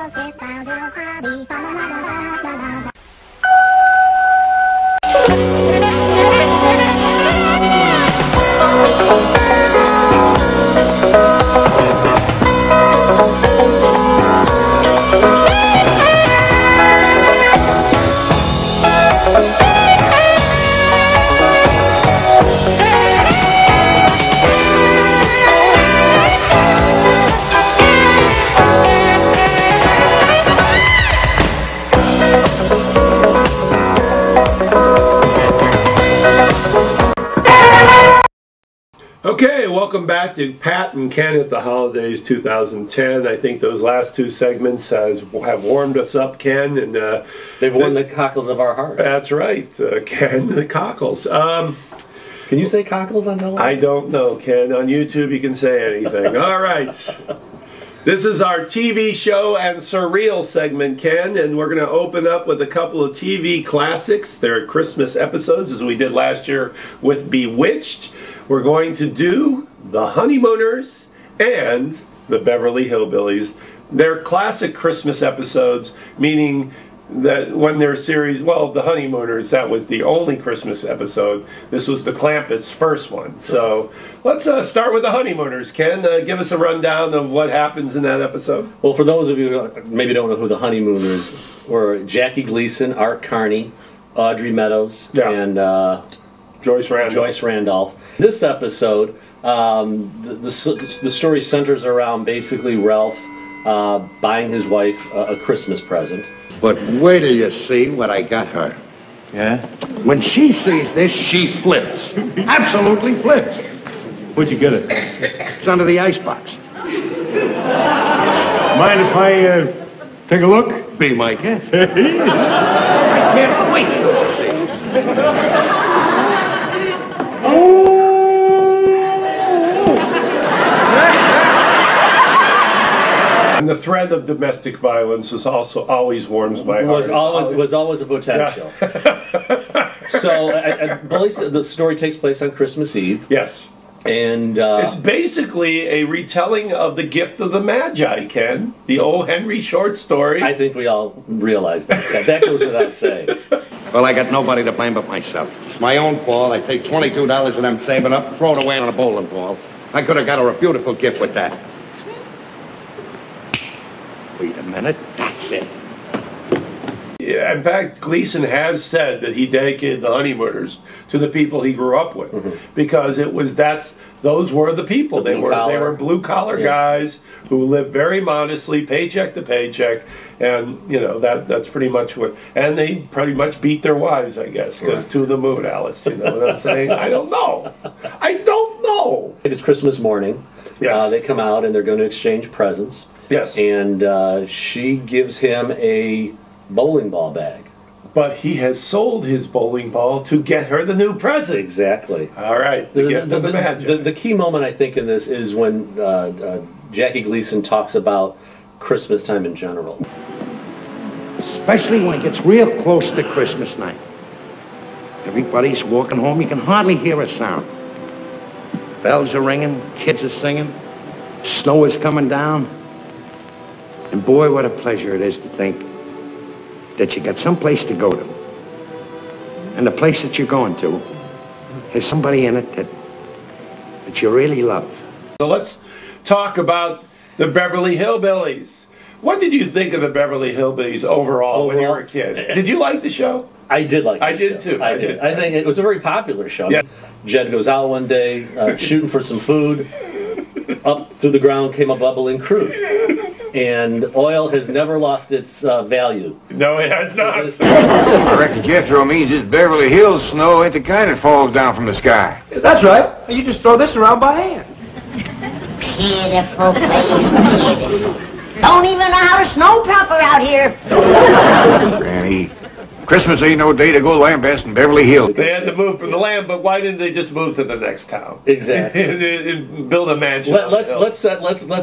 shows with clowns of hobby. Fa la la la la la la. Okay, welcome back to Pat and Ken at the Holidays 2010. I think those last two segments have warmed us up, Ken. And they've warmed the cockles of our heart. That's right, Ken, the cockles. Can you say cockles on television? I don't know, Ken. On YouTube you can say anything. All right. This is our TV show and surreal segment, Ken, and we're going to open up with a couple of TV classics. They're Christmas episodes, as we did last year with Bewitched. We're going to do the Honeymooners and the Beverly Hillbillies. They're classic Christmas episodes, meaning that when their series, well, the Honeymooners, that was the only Christmas episode. This was the Clampetts' first one. So let's start with the Honeymooners. Ken, give us a rundown of what happens in that episode. Well, for those of you who maybe don't know who the Honeymooners were, Jackie Gleason, Art Carney, Audrey Meadows, and Joyce Randolph. This episode, the story centers around basically Ralph buying his wife a Christmas present. But wait till you see what I got her. Yeah? When she sees this, she flips. Absolutely flips. Where'd you get it? It's under the icebox. Mind if I take a look? Be my guest. I can't wait till she sees it. And the threat of domestic violence was also always warms my heart. Was always a potential. Yeah. So I believe the story takes place on Christmas Eve. Yes. And it's basically a retelling of The Gift of the Magi, Ken. The O. Henry short story. I think we all realize that. That goes without saying. Well, I got nobody to blame but myself. It's my own fault. I take $22 that I'm saving up, throw it away on a bowling ball. I could have got her a beautiful gift with that. Wait a minute. That's it. Yeah, in fact, Gleason has said that he dedicated the Honeymooners to the people he grew up with, because those were the people. They were blue collar guys who lived very modestly, paycheck to paycheck, and you know that's pretty much what. And they pretty much beat their wives, I guess, because to the moon, Alice. You know what I'm saying? I don't know. I don't know. It's Christmas morning. Yes. They come out and they're going to exchange presents. Yes. And she gives him a bowling ball bag. But he has sold his bowling ball to get her the new present. Exactly. All right. The gift of the Magi. The key moment, I think, in this is when Jackie Gleason talks about Christmas time in general. Especially when it gets real close to Christmas night. Everybody's walking home. You can hardly hear a sound. Bells are ringing. Kids are singing. Snow is coming down. And boy, what a pleasure it is to think that you got some place to go to. And the place that you're going to has somebody in it that you really love. So let's talk about the Beverly Hillbillies. What did you think of the Beverly Hillbillies overall when you were a kid? Did you like the show? I did like the show. I did too. I did. I think it was a very popular show. Yeah. Jed goes out one day shooting for some food. Up through the ground came a bubbling crude. And oil has never lost its value. No, it has not. I reckon Jethro means this Beverly Hills snow ain't the kind that falls down from the sky. That's right. You just throw this around by hand. Pitiful place, pitiful. Don't even know how to snow proper out here. Granny, Christmas ain't no day to go lambasting Beverly Hills. They had to move from the land, but why didn't they just move to the next town? Exactly. and build a mansion. Let's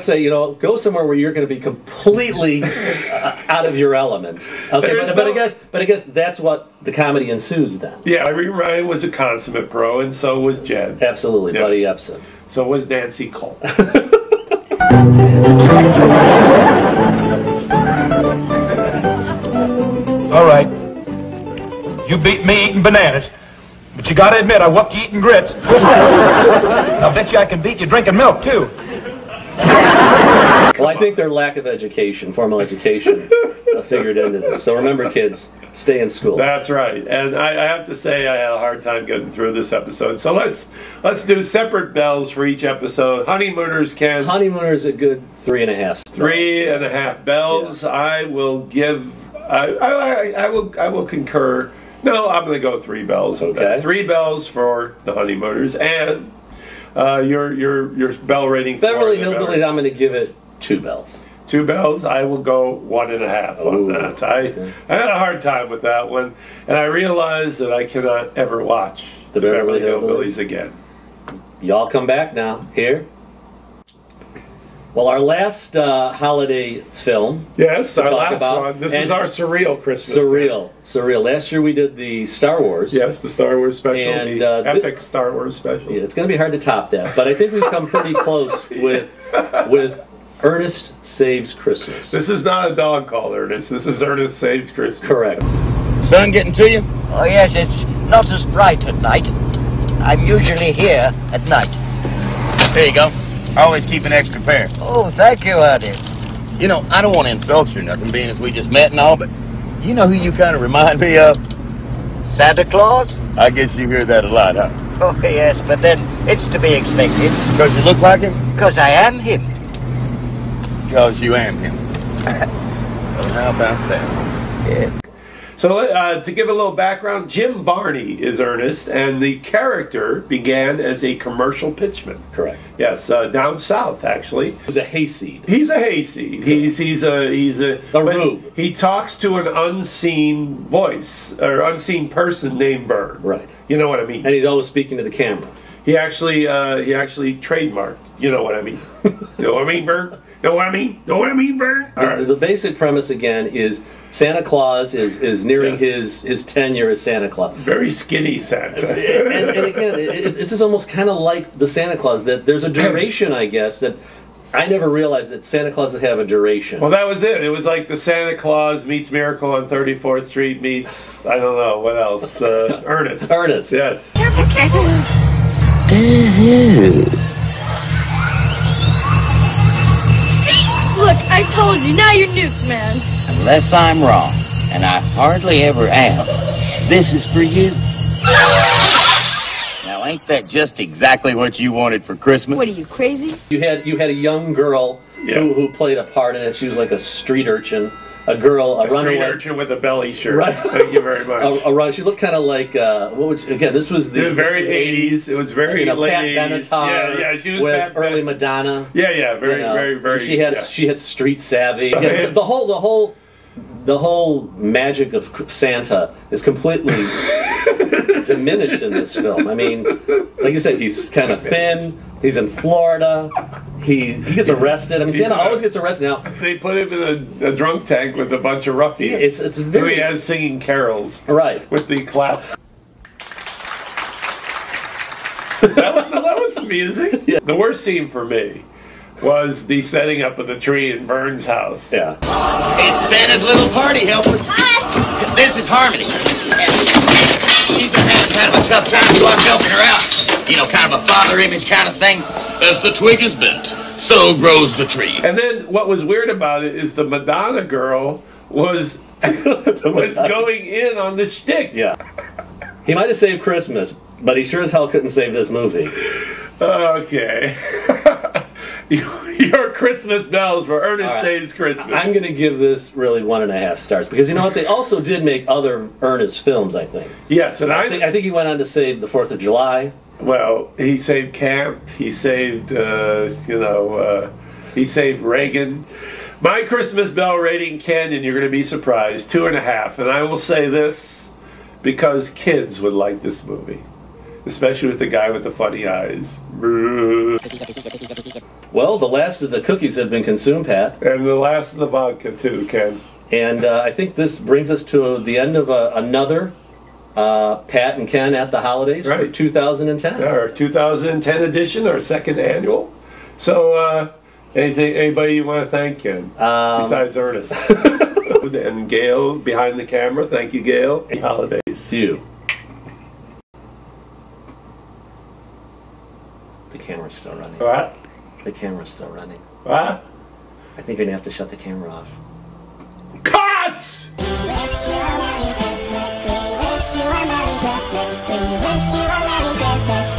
say, you know, go somewhere where you're going to be completely out of your element. Okay, but I guess that's what the comedy ensues then. Yeah, Irene Ryan was a consummate pro, and so was Jed. Absolutely, yep. Buddy Epson. So was Nancy Cole. beat me eating bananas. But you gotta admit, I whooped you eating grits. I'll bet you I can beat you drinking milk, too. Well, I think their lack of education, formal education, figured into this. So remember, kids, stay in school. That's right. And I have to say I had a hard time getting through this episode. So let's do separate bells for each episode. Honeymooners, Ken. Honeymooners a good 3.5. 3.5 bells. Yeah. I will give. I will concur. No, I'm going to go 3 bells. Okay. 3 bells for the Honeymooners, and your bell rating. Beverly Hillbillies, I'm going to give it 2 bells. 2 bells. I will go 1.5 on that. I had a hard time with that one, and I realized that I cannot ever watch the Beverly Hillbillies again. Y'all come back now. Here. Well, our last holiday film. Yes, our last one. This is our surreal Christmas. Surreal. Last year we did the Star Wars. Yes, the Star Wars special. And the epic Star Wars special. Yeah, it's going to be hard to top that, but I think we've come pretty close with Ernest Saves Christmas. This is not a dog called Ernest. This is Ernest Saves Christmas. Correct. Sun getting to you? Oh, yes, it's not as bright at night. I'm usually here at night. There you go. Always keep an extra pair. Oh, thank you, Ernest. You know, I don't want to insult you or nothing, being as we just met and all, but you know who you kind of remind me of? Santa Claus? I guess you hear that a lot, huh? Oh, yes, but then it's to be expected. Because you look like him? Because I am him. Because you am him. Well, how about that? Yeah. So to give a little background, Jim Varney is Ernest, and the character began as a commercial pitchman. Correct. Yes, down south actually. He's a hayseed. He's a hayseed. He's a rube. He talks to an unseen voice or unseen person named Vern. Right. You know what I mean? And he's always speaking to the camera. He actually trademarked. You know what I mean? You know what I mean, Vern? Know what I mean? Know what I mean, Vern? The basic premise again is Santa Claus is nearing his tenure as Santa Claus. Very skinny Santa. and again, this is almost kind of like the Santa Claus, that there's a duration, I guess, that I never realized that Santa Claus would have a duration. Well, that was it. It was like the Santa Claus meets Miracle on 34th Street meets, I don't know, what else? Ernest. Ernest. Yes. Careful, careful. Look, I told you, now you're nuked, man. Unless I'm wrong, and I hardly ever am, this is for you. Now, ain't that just exactly what you wanted for Christmas? What are you, crazy? You had a young girl who played a part in it. She was like a street urchin. A runaway. Street urchin with a belly shirt. Right. Thank you very much. She looked kind of like this was the very 80s. It was very late Pat 80s. Benatar. Yeah, she was with early Madonna. Yeah, very. She had street savvy. Again, the whole magic of Santa is completely diminished in this film. I mean, like you said, he's kind of thin. He's in Florida. He gets arrested. I mean, Santa always gets arrested now. They put him in a drunk tank with a bunch of ruffians. It's very. He has singing carols. Right. With the claps. that was the music. Yeah. The worst scene for me was the setting up of the tree in Vern's house. Yeah. It's Santa's little party helper. Hi. This is Harmony. She's been having kind of a tough time, so I'm helping her out. You know, kind of a father image kind of thing. As the twig is bent, so grows the tree. And then what was weird about it is the Madonna girl was going in on the shtick. Yeah. He might have saved Christmas, but he sure as hell couldn't save this movie. Okay. Your Christmas bells for Ernest Saves Christmas. I'm going to give this really 1.5 stars because you know what? They also did make other Ernest films, I think. Yes, and I think he went on to save the 4th of July. Well, he saved Camp. He saved, he saved Reagan. My Christmas bell rating, Ken, and you're going to be surprised, 2.5. And I will say this because kids would like this movie, especially with the guy with the funny eyes. Well, the last of the cookies have been consumed, Pat. And the last of the vodka, too, Ken. And I think this brings us to the end of another Pat and Ken at the Holidays for 2010. Our 2010 edition, our second annual. So, anybody you want to thank, Ken, besides Ernest? And Gail behind the camera. Thank you, Gail. Happy holidays to you. The camera's still running. What? The camera's still running. What? I think you're gonna have to shut the camera off. Cut! We wish you a Merry Christmas. We wish you a Merry Christmas. We wish you a Merry Christmas.